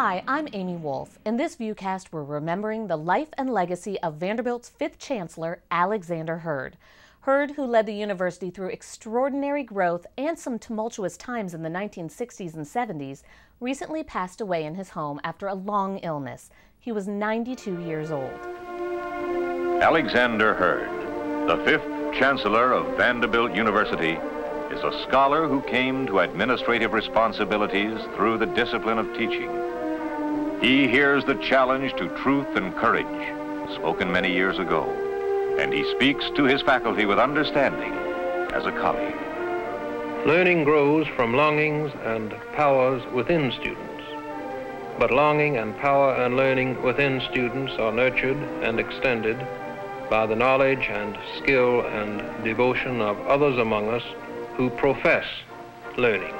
Hi, I'm Amy Wolf. In this VUCast, we're remembering the life and legacy of Vanderbilt's fifth chancellor, Alexander Hurd. Hurd, who led the university through extraordinary growth and some tumultuous times in the 1960s and 70s, recently passed away in his home after a long illness. He was 92 years old. Alexander Hurd, the fifth chancellor of Vanderbilt University, is a scholar who came to administrative responsibilities through the discipline of teaching. He hears the challenge to truth and courage, spoken many years ago, and he speaks to his faculty with understanding as a colleague. Learning grows from longings and powers within students, but longing and power and learning within students are nurtured and extended by the knowledge and skill and devotion of others among us who profess learning.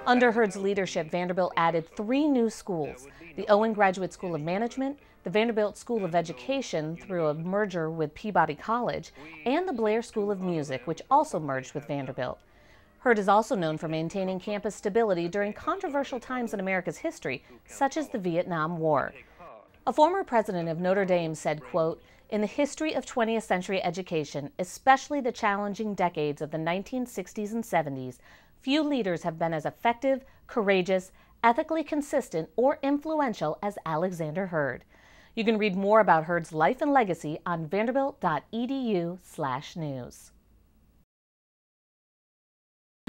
Under Hurd's leadership, Vanderbilt added 3 new schools: the Owen Graduate School of Management, the Vanderbilt School of Education through a merger with Peabody College, and the Blair School of Music, which also merged with Vanderbilt. Hurd is also known for maintaining campus stability during controversial times in America's history, such as the Vietnam War. A former president of Notre Dame said, quote, "In the history of 20th century education, especially the challenging decades of the 1960s and 70s, few leaders have been as effective, courageous, ethically consistent, or influential as Alexander Hurd." You can read more about Hurd's life and legacy on vanderbilt.edu/news.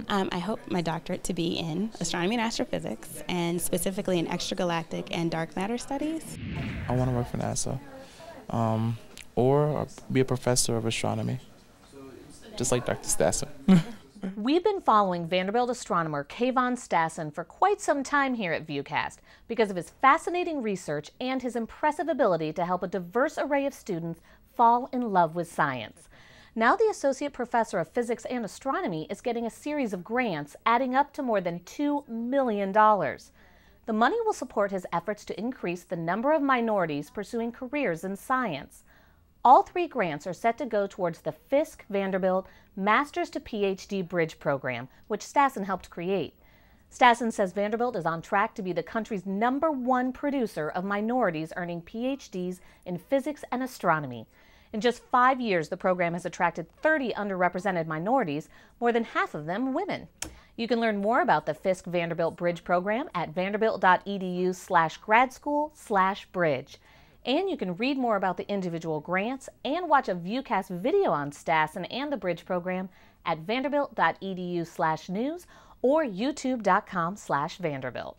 I hope my doctorate to be in astronomy and astrophysics, and specifically in extragalactic and dark matter studies. I want to work for NASA, or be a professor of astronomy, just like Dr. Stassen. We've been following Vanderbilt astronomer Kayvon Stassen for quite some time here at VUCast because of his fascinating research and his impressive ability to help a diverse array of students fall in love with science. Now the Associate Professor of Physics and Astronomy is getting a series of grants adding up to more than $2 million. The money will support his efforts to increase the number of minorities pursuing careers in science. All 3 grants are set to go towards the Fisk Vanderbilt Master's to PhD Bridge program, which Stassen helped create. Stassen says Vanderbilt is on track to be the country's #1 producer of minorities earning PhDs in physics and astronomy. In just 5 years, the program has attracted 30 underrepresented minorities, more than half of them women. You can learn more about the Fisk Vanderbilt Bridge program at vanderbilt.edu/gradschool/bridge. And you can read more about the individual grants and watch a VUCast video on Stassen and the Bridge program at vanderbilt.edu/news or youtube.com/Vanderbilt.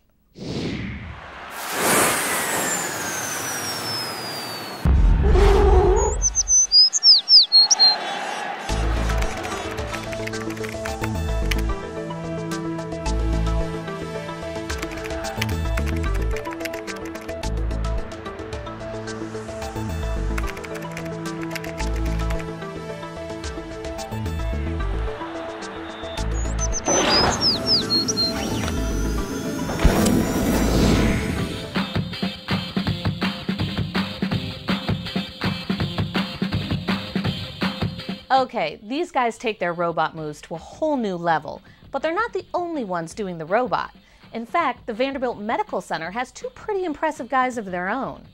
Okay, these guys take their robot moves to a whole new level, but they're not the only ones doing the robot. In fact, the Vanderbilt Medical Center has 2 pretty impressive guys of their own.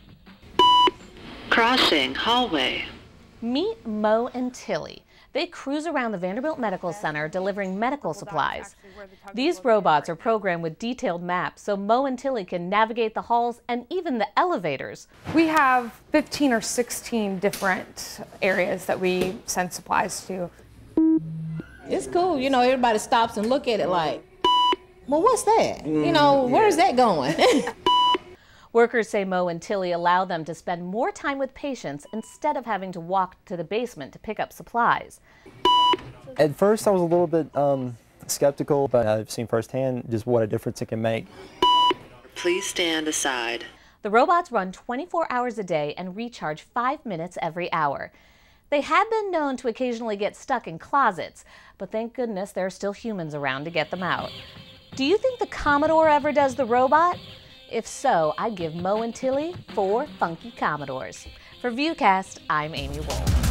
Crossing hallway. Meet Mo and Tilly. They cruise around the Vanderbilt Medical Center delivering medical supplies. These robots are programmed with detailed maps so Mo and Tilly can navigate the halls and even the elevators. We have 15 or 16 different areas that we send supplies to. It's cool, you know, everybody stops and look at it like, well, what's that? You know, where's that going? Workers say Mo and Tilly allow them to spend more time with patients instead of having to walk to the basement to pick up supplies. At first I was a little bit skeptical, but I've seen firsthand just what a difference it can make. Please stand aside. The robots run 24 hours a day and recharge 5 minutes every hour. They have been known to occasionally get stuck in closets, but thank goodness there are still humans around to get them out. Do you think the Commodore ever does the robot? If so, I'd give Mo and Tilly 4 funky Commodores. For VUCast, I'm Amy Wolf.